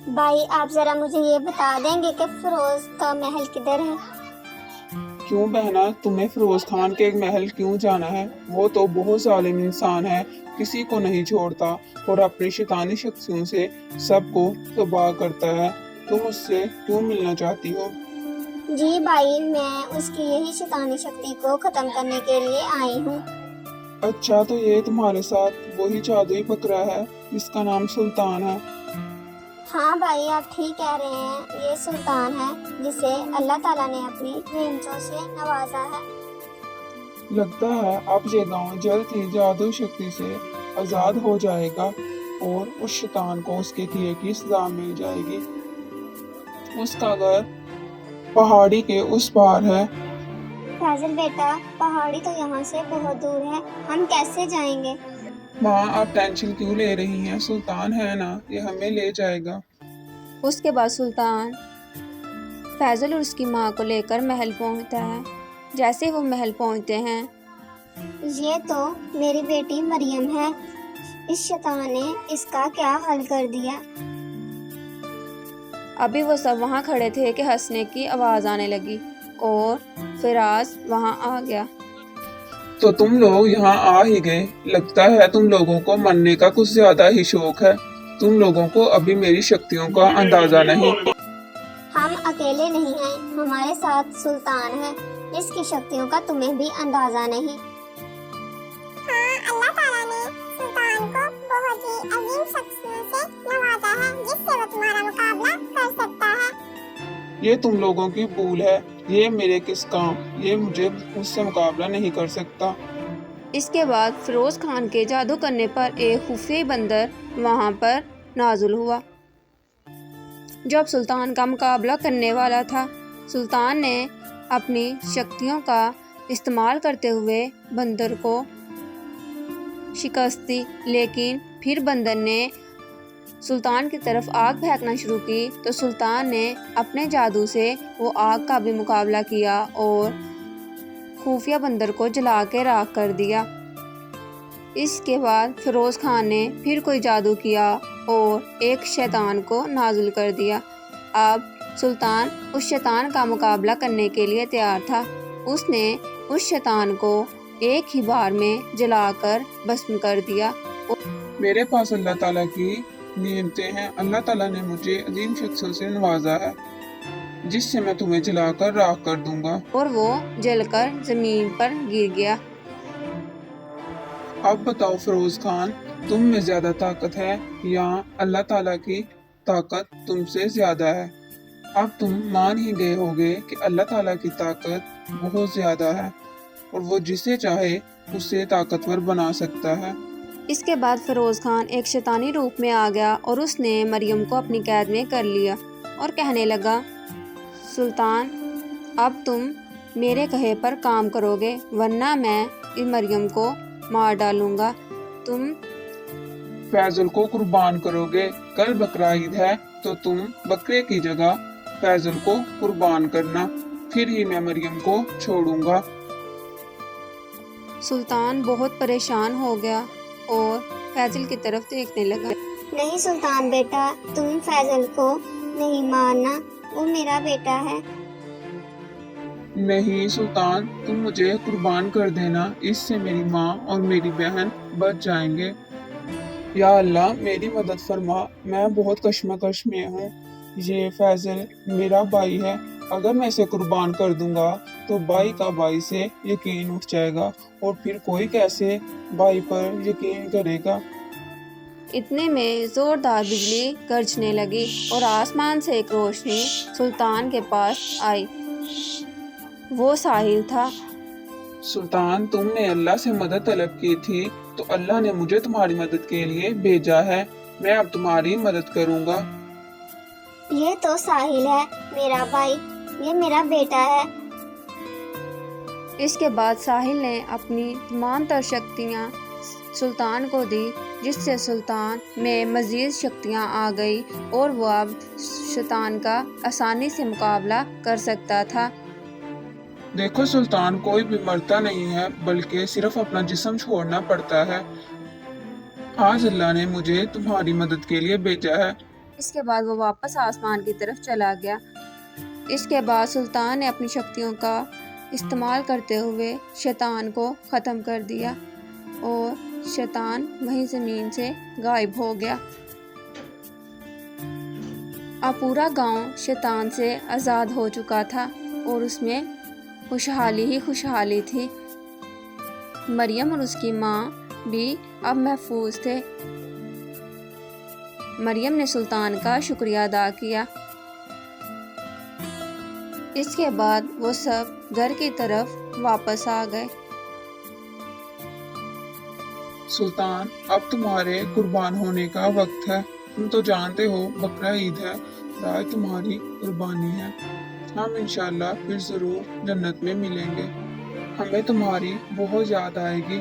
بھائی آپ ذرا مجھے یہ بتا دیں گے کہ فیروز کا محل کدھر ہے؟ کیوں بہنا، تمہیں فیروز خان کے محل کیوں جانا ہے؟ وہ تو بہت ظالم انسان ہے، کسی کو نہیں چھوڑتا اور اپنی شیطانی شخصیوں سے سب کو تباہ کرتا ہے۔ تم اس سے کیوں ملنا چاہتی ہو؟ جی بھائی، میں اس کی یہی شیطانی شکتی کو ختم کرنے کے لیے آئی ہوں۔ اچھا، تو یہ تمہارے ساتھ وہی جادوئی بکرا ہے جس کا نام سلطان ہے؟ ہاں بھائی، آپ ٹھیک کہہ رہے ہیں، یہ سلطان ہے جسے اللہ تعالیٰ نے اپنی نعمتوں سے نوازا ہے۔ لگتا ہے اب یہ گاؤں جلد ہی جادو شکتی سے آزاد ہو جائے گا اور اس شیطان کو اس کے کیے کی سزا مل جائے گی۔ اس کا گھر پہاڑی کے اس پار ہے۔ فیضل بیٹا، پہاڑی تو یہاں سے بہت دور ہے، ہم کیسے جائیں گے؟ ماں، آپ ٹینشن کیوں لے رہی ہیں؟ سلطان ہے نا، یہ ہمیں لے جائے گا۔ اس کے بعد سلطان فیضل اور اس کی ماں کو لے کر محل پہنچتا ہے۔ جیسے وہ محل پہنچتے ہیں، یہ تو میری بیٹی مریم ہے، اس شیطان نے اس کا کیا حل کر دیا؟ ابھی وہ سب وہاں کھڑے تھے کہ ہنسنے کی آواز آنے لگی اور فراز وہاں آ گیا۔ تو تم لوگ یہاں آ ہی گئے، لگتا ہے تم لوگوں کو مرنے کا کچھ زیادہ ہی شوق ہے۔ تم لوگوں کو ابھی میری شکتیوں کا اندازہ نہیں۔ ہم اکیلے نہیں ہیں، ہمارے ساتھ سلطان ہے، اس کی شکتیوں کا تمہیں بھی اندازہ نہیں۔ ہاں، اللہ تعالیٰ نے سلطان کو بہت ہی عظیم شخصیوں سے نوازا ہے جس سے وہ تمہارا مقابلہ کر سکتا ہے۔ یہ تم لوگوں کی بھول ہے، یہ میرے کس کام، یہ مجھ سے مقابلہ نہیں کر سکتا۔ اس کے بعد فیروز خان کے جادو کرنے پر ایک خفیہ بندر وہاں پر نازل ہوا جو اب سلطان کا مقابلہ کرنے والا تھا۔ سلطان نے اپنی شکتیوں کا استعمال کرتے ہوئے بندر کو شکست دی، لیکن پھر بندر نے سلطان کی طرف آگ پھینکنا شروع کی تو سلطان نے اپنے جادو سے وہ آگ کا بھی مقابلہ کیا اور خفیہ بندر کو جلا کے راکھ کر دیا۔ اس کے بعد فیروز خان نے پھر کوئی جادو کیا اور ایک شیطان کو نازل کر دیا۔ اب سلطان اس شیطان کا مقابلہ کرنے کے لیے تیار تھا۔ اس نے اس شیطان کو ایک ہی بار میں جلا کر بھسم کر دیا۔ میرے پاس اللہ تعالیٰ کی نعمتیں ہیں، اللہ تعالیٰ نے مجھے عظیم شخصوں سے نوازا ہے جس سے میں تمہیں جلا کر راکھ کر دوں گا۔ اور وہ جل کر زمین پر گر گیا۔ اب بتاؤ فیروز خان، تم میں زیادہ طاقت ہے یا اللہ تعالیٰ کی طاقت تم سے زیادہ ہے؟ اب تم مان ہی گئے ہوگے کہ اللہ تعالیٰ کی طاقت بہت زیادہ ہے اور وہ جسے چاہے اسے طاقتور بنا سکتا ہے۔ اس کے بعد فیروز خان ایک شیطانی روپ میں آ گیا اور اس نے مریم کو اپنی قید میں کر لیا اور کہنے لگا، سلطان، اب تم میرے کہے پر کام کرو گے ورنہ میں اس مریم کو مار ڈالوں گا۔ تم فیضل کو قربان کرو گے، کل بقرہ عید ہے تو تم بکرے کی جگہ فیضل کو قربان کرنا، پھر ہی میں مریم کو چھوڑوں گا۔ سلطان بہت پریشان ہو گیا اور فیضل کی طرف دیکھنے لگا۔ نہیں سلطان بیٹا، تم فیضل کو نہیں مارنا، وہ میرا بیٹا ہے۔ نہیں سلطان، تم مجھے قربان کر دینا، اس سے میری ماں اور میری بہن بچ جائیں گے۔ یا اللہ میری مدد فرما، میں بہت کشمکش میں ہوں۔ یہ فیضل میرا بھائی ہے، اگر میں اسے قربان کر دوں گا تو بھائی کا بھائی سے یقین اٹھ جائے گا اور پھر کوئی کیسے بھائی پر یقین کرے گا۔ اتنے میں زوردار بجلی گرجنے لگی اور آسمان سے ایک روشنی سلطان کے پاس آئی۔ وہ ساحل تھا۔ سلطان، تم نے اللہ سے مدد طلب کی تھی تو اللہ نے مجھے تمہاری مدد کے لیے بھیجا ہے، میں اب تمہاری مدد کروں گا۔ یہ تو ساحل ہے میرا بھائی، یہ میرا بیٹا ہے۔ اس کے بعد ساحل نے اپنی تمام تر شکتیاں سلطان کو دی جس سے سلطان میں مزید شکتیاں آ گئی اور وہ اب شیطان کا آسانی سے مقابلہ کر سکتا تھا۔ دیکھو سلطان، کوئی بھی مرتا نہیں ہے بلکہ صرف اپنا جسم چھوڑنا پڑتا ہے۔ آج اللہ نے مجھے تمہاری مدد کے لیے بھیجا ہے۔ اس کے بعد وہ واپس آسمان کی طرف چلا گیا۔ اس کے بعد سلطان نے اپنی شکتیوں کا استعمال کرتے ہوئے شیطان کو ختم کر دیا اور شیطان وہیں زمین سے غائب ہو گیا۔ اب پورا گاؤں شیطان سے آزاد ہو چکا تھا اور اس میں خوشحالی ہی خوشحالی تھی۔ مریم اور اس کی ماں بھی اب محفوظ تھے۔ مریم نے سلطان کا شکریہ ادا کیا۔ اس کے بعد وہ سب گھر کی طرف واپس آ گئے۔ سلطان، اب تمہارے قربان ہونے کا وقت ہے۔ تم تو جانتے ہو بقرہ عید ہے، آج تمہاری قربانی ہے۔ ہم انشاءاللہ پھر ضرور جنت میں ملیں گے۔ ہمیں تمہاری بہت یاد آئے گی۔